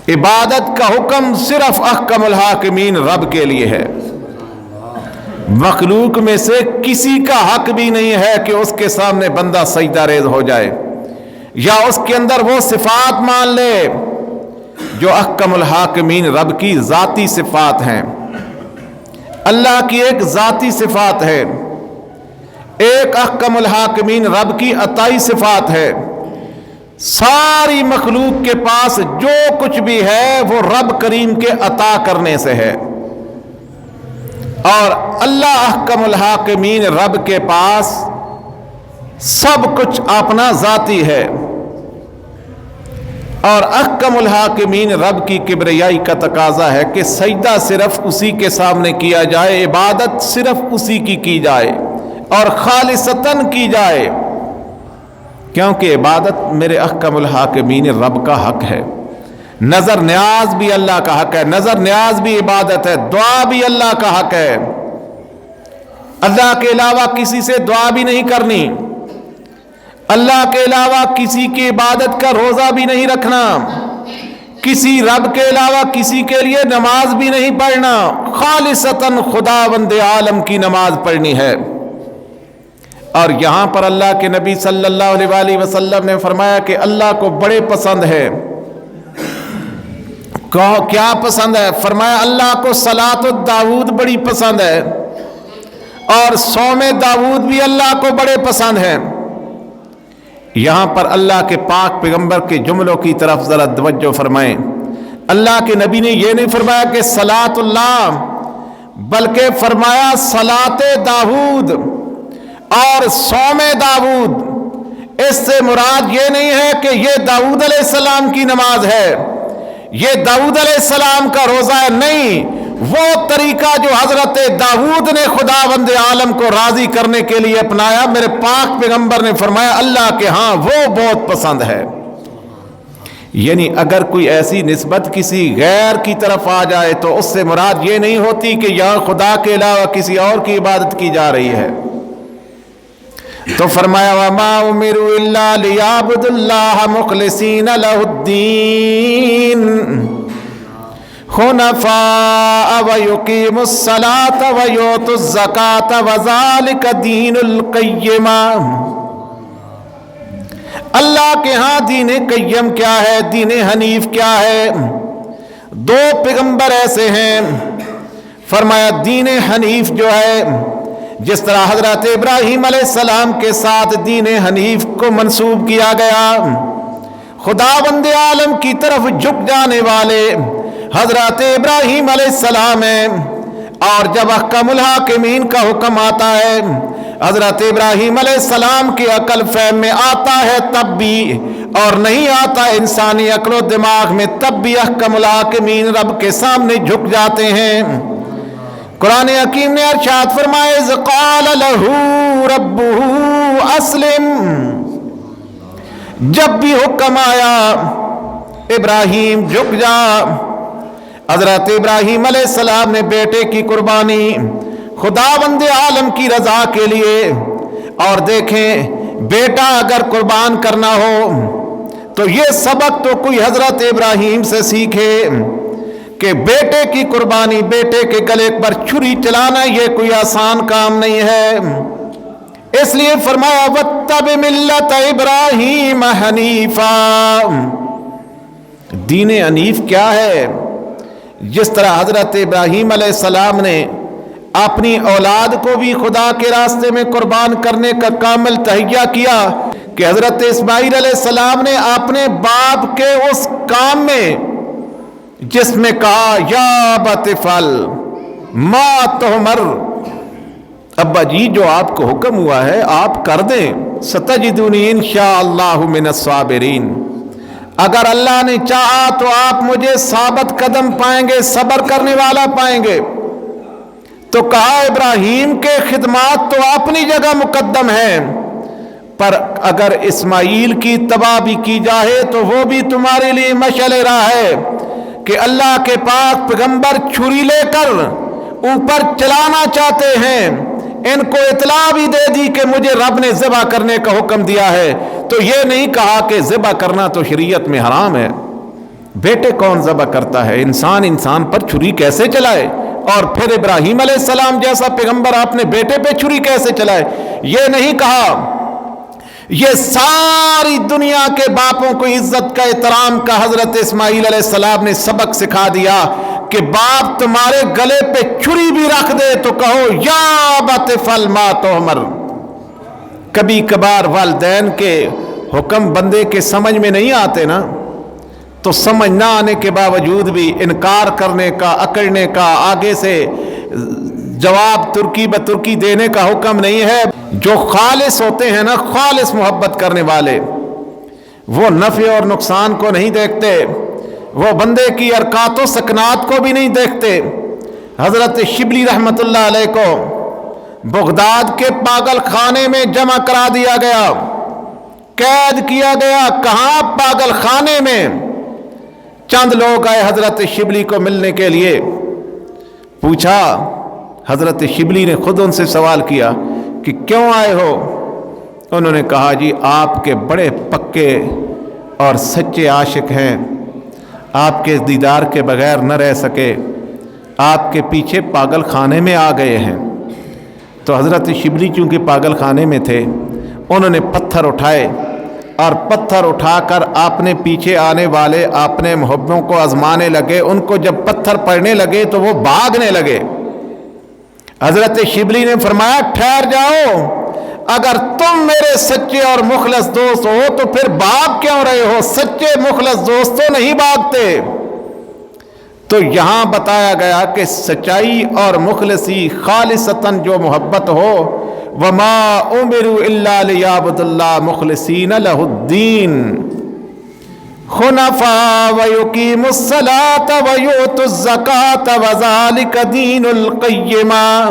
عبادت کا حکم صرف احکم الحاکمین رب کے لیے ہے. مخلوق میں سے کسی کا حق بھی نہیں ہے کہ اس کے سامنے بندہ سجدہ ریز ہو جائے یا اس کے اندر وہ صفات مان لے جو احکم الحاکمین رب کی ذاتی صفات ہیں. اللہ کی ایک ذاتی صفات ہے، ایک احکم الحاکمین رب کی عطائی صفات ہے. ساری مخلوق کے پاس جو کچھ بھی ہے وہ رب کریم کے عطا کرنے سے ہے، اور اللہ احکم الحاکمین رب کے پاس سب کچھ اپنا ذاتی ہے. اور احکم الحاکمین رب کی کبریائی کا تقاضا ہے کہ سجدہ صرف اسی کے سامنے کیا جائے، عبادت صرف اسی کی جائے اور خالصتاً کی جائے، کیونکہ عبادت میرے احکم الحاکمین رب کا حق ہے. نظر نیاز بھی اللہ کا حق ہے، نظر نیاز بھی عبادت ہے، دعا بھی اللہ کا حق ہے. اللہ کے علاوہ کسی سے دعا بھی نہیں کرنی، اللہ کے علاوہ کسی کی عبادت کا روزہ بھی نہیں رکھنا، کسی رب کے علاوہ کسی کے لیے نماز بھی نہیں پڑھنا، خالصتاً خداوند عالم کی نماز پڑھنی ہے. اور یہاں پر اللہ کے نبی صلی اللہ علیہ وآلہ وسلم نے فرمایا کہ اللہ کو بڑے پسند ہے. کیا پسند ہے؟ فرمایا اللہ کو صلاۃ داؤد بڑی پسند ہے، اور صوم داؤد بھی اللہ کو بڑے پسند ہے. یہاں پر اللہ کے پاک پیغمبر کے جملوں کی طرف ذرا توجہ فرمائیں. اللہ کے نبی نے یہ نہیں فرمایا کہ صلاۃ اللہ، بلکہ فرمایا صلاۃ داؤد اور صوم داؤد. اس سے مراد یہ نہیں ہے کہ یہ داؤد علیہ السلام کی نماز ہے، یہ داؤد علیہ السلام کا روزہ ہے. نہیں، وہ طریقہ جو حضرت داؤد نے خداوند عالم کو راضی کرنے کے لیے اپنایا، میرے پاک پیغمبر نے فرمایا اللہ کے ہاں وہ بہت پسند ہے. یعنی اگر کوئی ایسی نسبت کسی غیر کی طرف آ جائے تو اس سے مراد یہ نہیں ہوتی کہ یہاں خدا کے علاوہ کسی اور کی عبادت کی جا رہی ہے. تو فرمایا وَمَا أُمِرُوا إِلَّا لِيَعْبُدُوا اللَّهَ مُخْلِصِينَ لَهُ الدِّينَ حُنَفَاءَ وَيُقِيمُوا الصَّلَاةَ وَيُؤْتُوا الزَّكَاةَ وَذَلِكَ دِينُ الْقَيِّمَةِ. اللہ کے ہاں دین قیم کیا ہے، دین حنیف کیا ہے؟ دو پیغمبر ایسے ہیں. فرمایا دین حنیف جو ہے، جس طرح حضرت ابراہیم علیہ السلام کے ساتھ دین حنیف کو منسوب کیا گیا، خداوند عالم کی طرف جھک جانے والے حضرت ابراہیم علیہ السلام ہیں. اور جب احکم الحاکمین کا حکم آتا ہے، حضرت ابراہیم علیہ السلام کی عقل فہم میں آتا ہے تب بھی، اور نہیں آتا انسانی عقل و دماغ میں تب بھی احکم الحاکمین رب کے سامنے جھک جاتے ہیں. قرآن حکیم نے ارشاد فرمائے اذ قال له ربه اسلم. جب بھی حکم آیا ابراہیم جھک جا، حضرت ابراہیم علیہ السلام نے بیٹے کی قربانی خداوند عالم کی رضا کے لیے. اور دیکھیں بیٹا اگر قربان کرنا ہو تو یہ سبق تو کوئی حضرت ابراہیم سے سیکھے کہ بیٹے کی قربانی، بیٹے کے گلے پر چھری چلانا یہ کوئی آسان کام نہیں ہے. اس لیے فرمایا وَاتَّبِعْ مِلَّةَ إِبْرَاهِيمَ حَنِيفًا. دین حنیف کیا ہے؟ جس طرح حضرت ابراہیم علیہ السلام نے اپنی اولاد کو بھی خدا کے راستے میں قربان کرنے کا کامل تہیہ کیا، کہ حضرت اسماعیل علیہ السلام نے اپنے باپ کے اس کام میں جس میں کہا یا ابت افعل ما تؤمر، ابا جی جو آپ کو حکم ہوا ہے آپ کر دیں، ستجدونی انشاءاللہ من الصابرین. اگر اللہ نے چاہا تو آپ مجھے ثابت قدم پائیں گے، صبر کرنے والا پائیں گے. تو کہا ابراہیم کے خدمات تو اپنی جگہ مقدم ہیں، پر اگر اسماعیل کی اتباع بھی کی جائے تو وہ بھی تمہارے لیے مشعل راہ ہے کہ اللہ کے پاک پیغمبر چھری لے کر اوپر چلانا چاہتے ہیں، ان کو اطلاع بھی دے دی کہ مجھے رب نے ذبح کرنے کا حکم دیا ہے. تو یہ نہیں کہا کہ ذبح کرنا تو شریعت میں حرام ہے، بیٹے کون ذبح کرتا ہے؟ انسان پر چھری کیسے چلائے؟ اور پھر ابراہیم علیہ السلام جیسا پیغمبر آپ نے بیٹے پہ چھری کیسے چلائے؟ یہ نہیں کہا، یہ ساری دنیا کے باپوں کو عزت کا احترام کا حضرت اسماعیل علیہ السلام نے سبق سکھا دیا کہ باپ تمہارے گلے پہ چھری بھی رکھ دے تو کہو یا ابت افعل ما تؤمر۔ کبھی کبھار والدین کے حکم بندے کے سمجھ میں نہیں آتے نا، تو سمجھ نہ آنے کے باوجود بھی انکار کرنے کا، اکڑنے کا، آگے سے جواب ترکی بترکی دینے کا حکم نہیں ہے۔ جو خالص ہوتے ہیں نا، خالص محبت کرنے والے، وہ نفع اور نقصان کو نہیں دیکھتے، وہ بندے کی حرکات و سکنات کو بھی نہیں دیکھتے۔ حضرت شبلی رحمت اللہ علیہ کو بغداد کے پاگل خانے میں جمع کرا دیا گیا، قید کیا گیا۔ کہاں؟ پاگل خانے میں۔ چند لوگ آئے حضرت شبلی کو ملنے کے لیے، پوچھا، حضرت شبلی نے خود ان سے سوال کیا کہ کیوں آئے ہو؟ انہوں نے کہا جی آپ کے بڑے پکے اور سچے عاشق ہیں، آپ کے دیدار کے بغیر نہ رہ سکے، آپ کے پیچھے پاگل خانے میں آ گئے ہیں۔ تو حضرت شبلی چونکہ پاگل خانے میں تھے، انہوں نے پتھر اٹھائے اور پتھر اٹھا کر اپنے پیچھے آنے والے اپنے محبوں کو آزمانے لگے۔ ان کو جب پتھر پڑنے لگے تو وہ بھاگنے لگے۔ حضرت شبلی نے فرمایا ٹھہر جاؤ، اگر تم میرے سچے اور مخلص دوست ہو تو پھر بھاگ کیوں رہے ہو؟ سچے مخلص دوست تو نہیں بھاگتے۔ تو یہاں بتایا گیا کہ سچائی اور مخلصی خالصتاً جو محبت ہو، وما امروا الا ليعبدوا الله مخلصین له الدین حنفاء ويقيموا الصلاة ويؤتوا الزکاة وذلك دین القیمہ۔